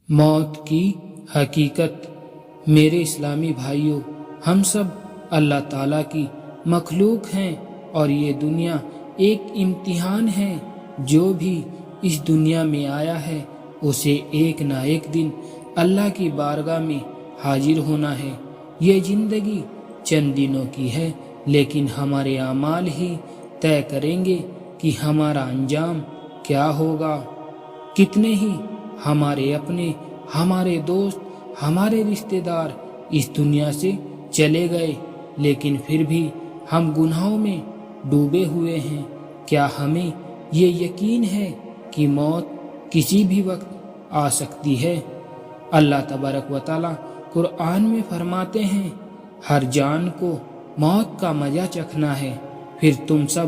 موت کی حقیقت۔ میرے اسلامی بھائیوں، ہم سب اللہ تعالیٰ کی مخلوق ہیں اور یہ دنیا ایک امتحان ہے۔ جو بھی اس دنیا میں آیا ہے اسے ایک نہ ایک دن اللہ کی بارگاہ میں حاضر ہونا ہے۔ یہ زندگی چند دنوں کی ہے، لیکن ہمارے اعمال ہی طے کریں گے کہ ہمارا انجام کیا ہوگا۔ کتنے ہی ہمارے اپنے، ہمارے دوست، ہمارے رشتہ دار اس دنیا سے چلے گئے، لیکن پھر بھی ہم گناہوں میں ڈوبے ہوئے ہیں۔ کیا ہمیں یہ یقین ہے کہ موت کسی بھی وقت آ سکتی ہے؟ اللہ تبارک و تعالیٰ قرآن میں فرماتے ہیں، ہر جان کو موت کا مزہ چکھنا ہے، پھر تم سب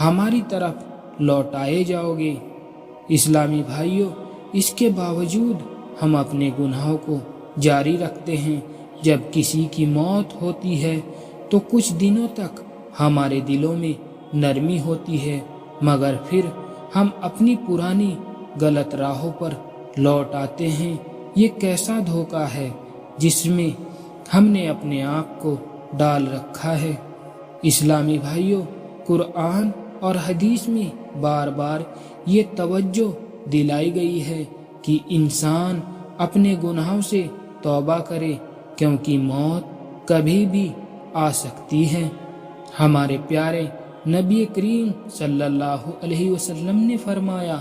ہماری طرف لوٹائے جاؤ گے۔ اسلامی بھائیوں، اس کے باوجود ہم اپنے گناہوں کو جاری رکھتے ہیں۔ جب کسی کی موت ہوتی ہے تو کچھ دنوں تک ہمارے دلوں میں نرمی ہوتی ہے، مگر پھر ہم اپنی پرانی غلط راہوں پر لوٹ آتے ہیں۔ یہ کیسا دھوکہ ہے جس میں ہم نے اپنے آپ کو ڈال رکھا ہے۔ اسلامی بھائیوں، قرآن اور حدیث میں بار بار یہ توجہ دلائی گئی ہے کہ انسان اپنے گناہوں سے توبہ کرے، کیونکہ موت کبھی بھی آ سکتی ہے۔ ہمارے پیارے نبی کریم صلی اللہ علیہ وسلم نے فرمایا،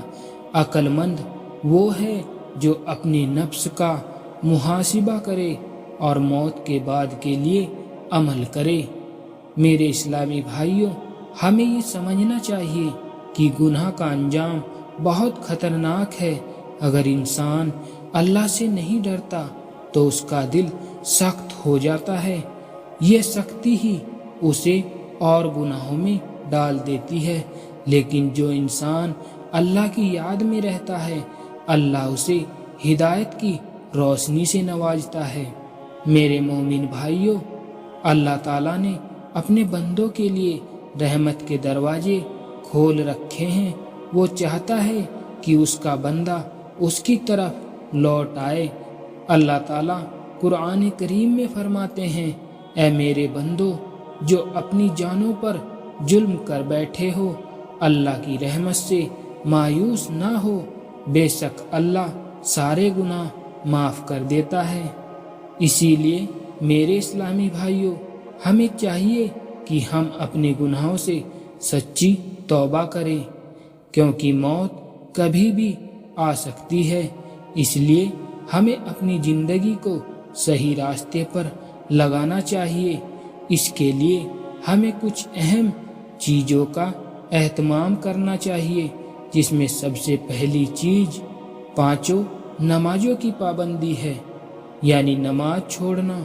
عقل مند وہ ہے جو اپنی نفس کا محاسبہ کرے اور موت کے بعد کے لیے عمل کرے۔ میرے اسلامی بھائیوں، ہمیں یہ سمجھنا چاہیے کہ گناہ کا انجام بہت خطرناک ہے۔ اگر انسان اللہ سے نہیں ڈرتا تو اس کا دل سخت ہو جاتا ہے۔ یہ سختی ہی اسے اور گناہوں میں ڈال دیتی ہے، لیکن جو انسان اللہ کی یاد میں رہتا ہے، اللہ اسے ہدایت کی روشنی سے نوازتا ہے۔ میرے مومن بھائیوں، اللہ تعالیٰ نے اپنے بندوں کے لیے رحمت کے دروازے کھول رکھے ہیں۔ وہ چاہتا ہے کہ اس کا بندہ اس کی طرف لوٹ آئے۔ اللہ تعالیٰ قرآن کریم میں فرماتے ہیں، اے میرے بندو، جو اپنی جانوں پر ظلم کر بیٹھے ہو، اللہ کی رحمت سے مایوس نہ ہو، بے شک اللہ سارے گناہ معاف کر دیتا ہے۔ اسی لیے میرے اسلامی بھائیوں، ہمیں چاہیے کہ ہم اپنے گناہوں سے سچی توبہ کریں، کیونکہ موت کبھی بھی آ سکتی ہے۔ اس لیے ہمیں اپنی زندگی کو صحیح راستے پر لگانا چاہیے۔ اس کے لیے ہمیں کچھ اہم چیزوں کا اہتمام کرنا چاہیے، جس میں سب سے پہلی چیز 5 نمازوں کی پابندی ہے، یعنی نماز چھوڑنا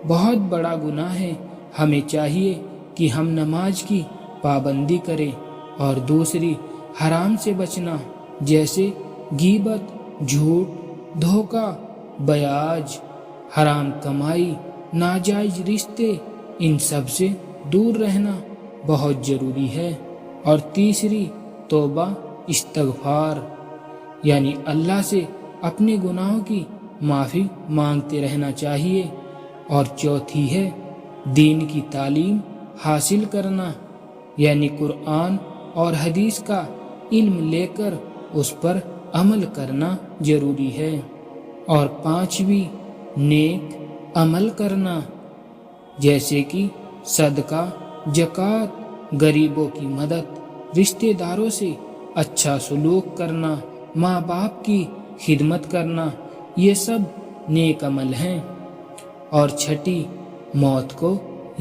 بہت بڑا گناہ ہے۔ ہمیں چاہیے کہ ہم نماز کی پابندی کریں، اور دوسری حرام سے بچنا، جیسے غیبت، جھوٹ، دھوکہ، بیاج، حرام کمائی، ناجائز رشتے، ان سب سے دور رہنا بہت ضروری ہے۔ اور تیسری توبہ استغفار، یعنی اللہ سے اپنے گناہوں کی معافی مانگتے رہنا چاہیے۔ اور چوتھی ہے دین کی تعلیم حاصل کرنا، یعنی قرآن اور حدیث کا علم لے کر اس پر عمل کرنا ضروری ہے۔ اور 5ویں نیک عمل کرنا، جیسے کہ صدقہ، زکوٰۃ، غریبوں کی مدد، رشتہ داروں سے اچھا سلوک کرنا، ماں باپ کی خدمت کرنا، یہ سب نیک عمل ہیں۔ اور 6، موت کو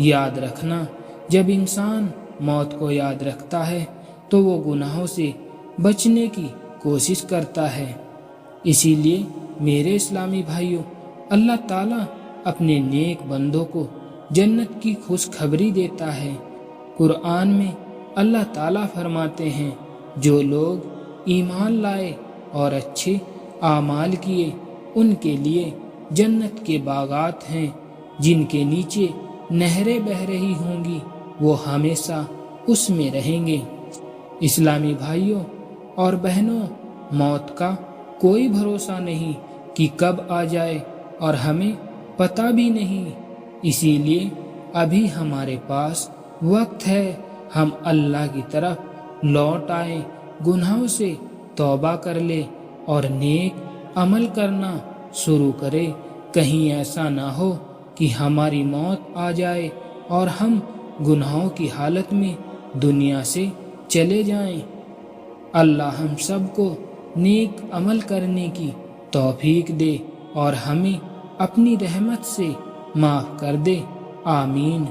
یاد رکھنا۔ جب انسان موت کو یاد رکھتا ہے تو وہ گناہوں سے بچنے کی کوشش کرتا ہے۔ اسی لیے میرے اسلامی بھائیوں، اللہ تعالیٰ اپنے نیک بندوں کو جنت کی خوشخبری دیتا ہے۔ قرآن میں اللہ تعالیٰ فرماتے ہیں، جو لوگ ایمان لائے اور اچھے اعمال کیے، ان کے لیے جنت کے باغات ہیں، جن کے نیچے نہریں بہہ رہی ہوں گی، وہ ہمیشہ اس میں رہیں گے۔ اسلامی بھائیوں اور بہنوں، موت کا کوئی بھروسہ نہیں کہ کب آ جائے اور ہمیں پتہ بھی نہیں۔ اسی لیے ابھی ہمارے پاس وقت ہے، ہم اللہ کی طرف لوٹ آئیں، گناہوں سے توبہ کر لے اور نیک عمل کرنا شروع کرے۔ کہیں ایسا نہ ہو کہ ہماری موت آ جائے اور ہم گناہوں کی حالت میں دنیا سے چلے جائیں۔ اللہ ہم سب کو نیک عمل کرنے کی توفیق دے اور ہمیں اپنی رحمت سے معاف کر دے، آمین۔